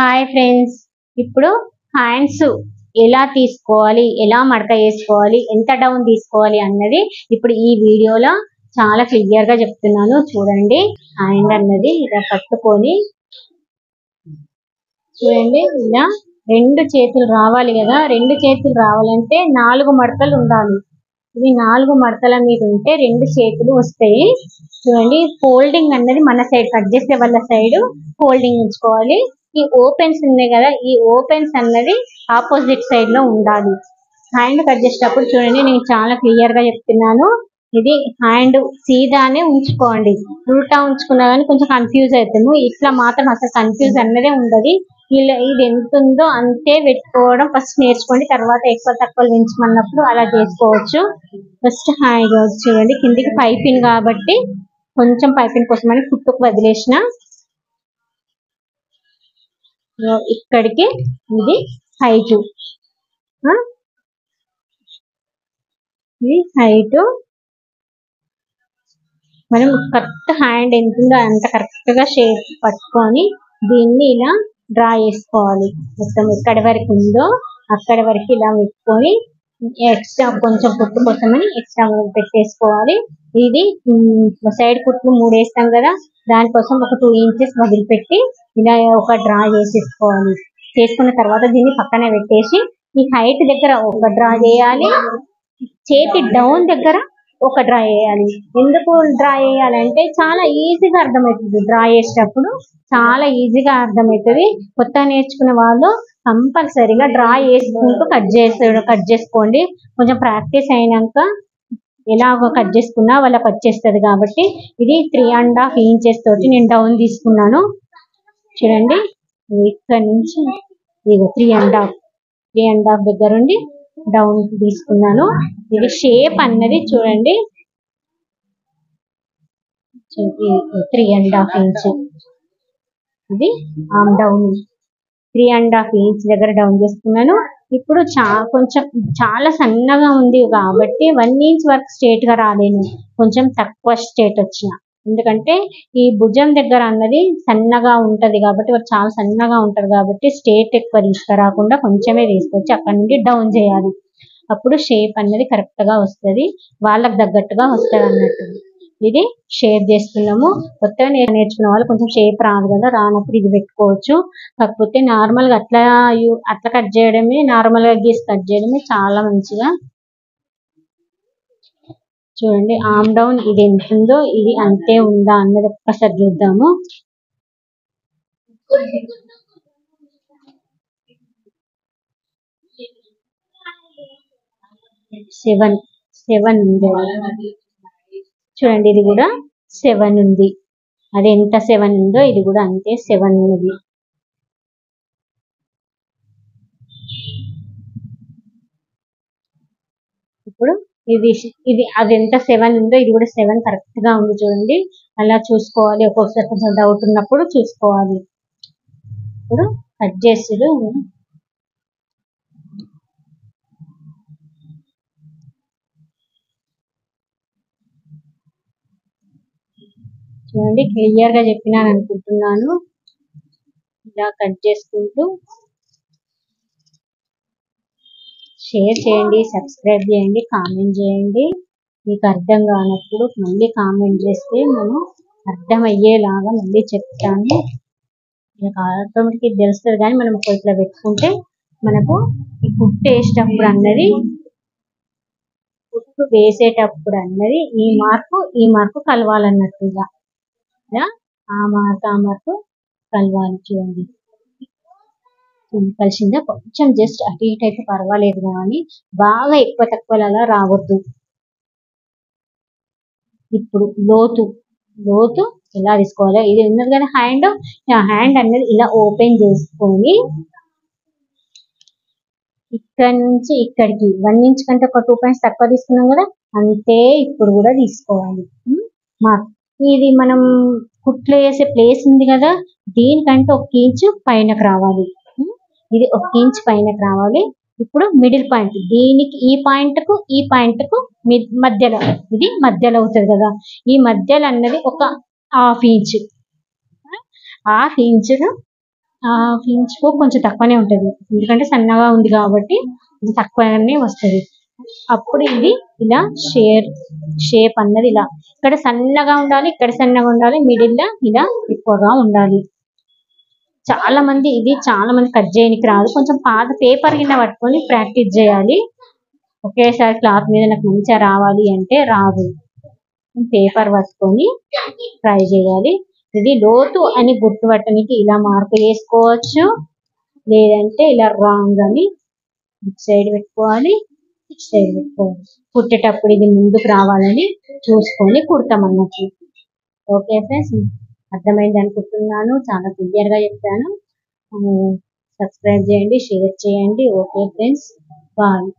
Hi friends, ఇప్పుడు hands ఎలా తీసుకోవాలి, ఎలా మడత వేసుకోవాలి, ఎంత డౌన్ తీసుకోవాలి అన్నది ఇప్పుడు ఈ వీడియోలో చాలా క్లియర్ గా చెప్తున్నాను. చూడండి, హ్యాండ్ అన్నది ఇలా పట్టుకొని చూడండి, ఇలా రెండు చేతులు రావాలి కదా. రెండు చేతులు రావాలంటే 4 మడతలు ఉండాలి. ఇది 4 మడతల మీద ఉంటే 2 చేతులు వస్తాయి. చూడండి, ఫోల్డింగ్ అన్నది మన సైడ్, కట్ చేసే వాళ్ళ సైడ్ ఫోల్డింగ్ ఉంచుకోవాలి. ఈ ఓపెన్స్ ఉన్నాయి కదా, ఈ ఓపెన్స్ అన్నది ఆపోజిట్ సైడ్ లో ఉండాలి. హ్యాండ్ కట్ చేసేటప్పుడు చూడండి, నేను చాలా క్లియర్ గా చెప్తున్నాను. ఇది హ్యాండ్ సీదానే ఉంచుకోండి. ఉల్టా ఉంచుకున్నా కానీ కొంచెం కన్ఫ్యూజ్ అవుతాము. ఇట్లా మాత్రం అసలు కన్ఫ్యూజ్ అన్నదే ఉండదు. ఇది ఎంత ఉందో అంతే పెట్టుకోవడం ఫస్ట్ నేర్చుకోండి. తర్వాత ఎక్కువ తక్కువ పెంచమన్నప్పుడు అలా చేసుకోవచ్చు. ఫస్ట్ హ్యాండ్ చూడండి, కిందికి పైపింగ్ కాబట్టి కొంచెం పైపింగ్ కోసమని కుట్టుకు వదిలేసిన. ఇక్కడికి ఇది హైట్, ఇది హైట్. మనం కరెక్ట్ హ్యాండ్ ఎంత ఉందో అంత కరెక్ట్ గా షేప్ పట్టుకొని దీన్ని ఇలా డ్రా చేసుకోవాలి. మొత్తం ఎక్కడి వరకు ఉందో అక్కడి వరకు ఇలా పెట్టుకొని ఎక్స్ట్రా కొంచెం కుట్టు కోసమని ఎక్స్ట్రా పెట్టేసుకోవాలి. ఇది సైడ్ కుట్లు 3 వేస్తాం కదా, దానికోసం ఒక 2 ఇంచెస్ వదిలిపెట్టి ఇలా ఒక డ్రా చేసేసుకోవాలి. చేసుకున్న తర్వాత దీన్ని పక్కన పెట్టేసి ఈ హైట్ దగ్గర ఒక డ్రా చేయాలి, చేతి డౌన్ దగ్గర ఒక డ్రా చేయాలి. ఎందుకు డ్రా చేయాలంటే చాలా ఈజీగా అర్థమవుతుంది. డ్రా చేసేటప్పుడు చాలా ఈజీగా అర్థమవుతుంది. కొత్తగా నేర్చుకునే వాళ్ళు కంపల్సరీగా డ్రా చేసుకుంటూ కట్ చేసుకోండి. కొంచెం ప్రాక్టీస్ అయినాక ఎలా కట్ చేసుకున్నా వాళ్ళకి వచ్చేస్తుంది. కాబట్టి ఇది 3.5 ఇంచెస్ తోటి నేను డౌన్ తీసుకున్నాను. చూడండి, ఇక్కడ నుంచి ఇది 3.5 దగ్గర ఉండి డౌన్ తీసుకున్నాను. ఇది షేప్ అన్నది చూడండి, 3.5 ఇంచ్. ఇది ఆమ్ డౌన్ 3.5 ఇంచ్ దగ్గర డౌన్ చేసుకున్నాను. ఇప్పుడు కొంచెం చాలా సన్నగా ఉంది కాబట్టి 1 ఇంచ్ వరకు స్ట్రేట్ గా రాలేను, కొంచెం తక్కువ స్ట్రేట్ వచ్చిన. ఎందుకంటే ఈ భుజం దగ్గర అన్నది సన్నగా ఉంటది కాబట్టి, చాలా సన్నగా ఉంటది కాబట్టి స్ట్రేట్ ఎక్కువ తీసుకురాకుండా కొంచెమే తీసుకొచ్చి అక్కడ నుండి డౌన్ చేయాలి. అప్పుడు షేప్ అన్నది కరెక్ట్ గా వస్తుంది, వాళ్ళకి తగ్గట్టుగా వస్తుంది అన్నట్టు. ఇది షేప్ చేస్తున్నాము. కొత్తగా నేర్చుకున్న వాళ్ళు కొంచెం షేప్ రాదు కదా, రానప్పుడు ఇది పెట్టుకోవచ్చు. కాకపోతే నార్మల్ గా అట్లా కట్ చేయడమే, నార్మల్ గా గీసి కట్ చేయడమే చాలా మంచిగా. చూడండి, ఆమ్ డౌన్ ఇది ఎంత ఉందో ఇది అంతే ఉందా అన్నది ఒక్కసారి చూద్దాము. సెవెన్ ఉంది. చూడండి, ఇది కూడా 7 ఉంది. అది ఎంత 7 ఉందో ఇది కూడా అంతే 7 ఉంది. ఇప్పుడు ఇది అది ఎంత 7 ఉందో ఇది కూడా 7 కరెక్ట్ గా ఉంది. చూడండి, అలా చూసుకోవాలి. ఒక్కొక్కసారి కొంచెం డౌట్ ఉన్నప్పుడు చూసుకోవాలి. ఇప్పుడు కట్ చేసాడు. చూడండి, క్లియర్ గా చెప్పినాను అనుకుంటున్నాను. ఇలా కట్ చేసుకుంటూ షేర్ చేయండి, సబ్స్క్రైబ్ చేయండి, కామెంట్ చేయండి. మీకు అర్థం కానప్పుడు మళ్ళీ కామెంట్ చేస్తే మనం అర్థమయ్యేలాగా మళ్ళీ చెప్తాను. మీకు ఆటోమేటిక్ తెలుస్తుంది. కానీ మనం ఇట్లా పెట్టుకుంటే మనకు ఈ కుట్టు వేసేటప్పుడు అన్నది ఈ మార్కు కలవాలన్నట్టుగా, ఆ మార్కు కలవాలి. చూడండి, కలిసిందా? కొంచెం జస్ట్ అటు ఇటు అయితే పర్వాలేదు, కానీ బాగా ఎక్కువ తక్కువ అలా రావద్దు. ఇప్పుడు లోతు ఎలా తీసుకోవాలి? ఇది ఉన్నది కానీ హ్యాండ్ అనేది ఇలా ఓపెన్ చేసుకొని ఇక్కడ నుంచి ఇక్కడికి 1 ఇంచ్ కంటే ఒక 2 పాయింట్స్ తక్కువ తీసుకున్నాం కదా, అంతే ఇప్పుడు కూడా తీసుకోవాలి. ఇది మనం కుట్లు వేసే ప్లేస్ ఉంది కదా, దీనికంటే 1 ఇంచ్ పైనకు రావాలి. ఇది 1 ఇంచ్ పైనకు రావాలి. ఇప్పుడు మిడిల్ పాయింట్, దీనికి ఈ పాయింట్ కు మధ్యలో, ఇది మధ్యలో అవుతుంది కదా, ఈ మధ్యలో అన్నది ఒక 1/2 ఇంచ్. హాఫ్ ఇంచుకు కొంచెం తక్కువనే ఉంటుంది, ఎందుకంటే సన్నగా ఉంది కాబట్టి ఇది తక్కువనే వస్తుంది. అప్పుడు ఇది ఇలా షేప్ అన్నది ఇలా ఇక్కడ సన్నగా ఉండాలి, ఇక్కడ సన్నగా ఉండాలి, మిడిల్లో ఇలా ఎక్కువగా ఉండాలి. చాలా మంది కట్ చేయడానికి రాదు, కొంచెం పాత పేపర్ కింద పట్టుకొని ప్రాక్టీస్ చేయాలి. ఒకేసారి క్లాత్ మీద నాకు మంచిగా రావాలి అంటే రాదు, పేపర్ పట్టుకొని ట్రై చేయాలి. ఇది లోతు అని గుర్తుపట్టడానికి ఇలా మార్క్ చేసుకోవచ్చు, లేదంటే ఇలా రాంగ్ అని ఇటు సైడ్ పెట్టుకోవాలి, ఇటు సైడ్ పెట్టుకోవాలి. కుట్టేటప్పుడు ఇది ముందుకు రావాలని చూసుకొని కుడతాం అన్నట్టు. ఓకే ఫ్రెండ్స్, అర్థమైంది అనుకుంటున్నాను, చాలా క్లియర్గా చెప్పాను. సబ్స్క్రైబ్ చేయండి, షేర్ చేయండి. Okay friends, bye.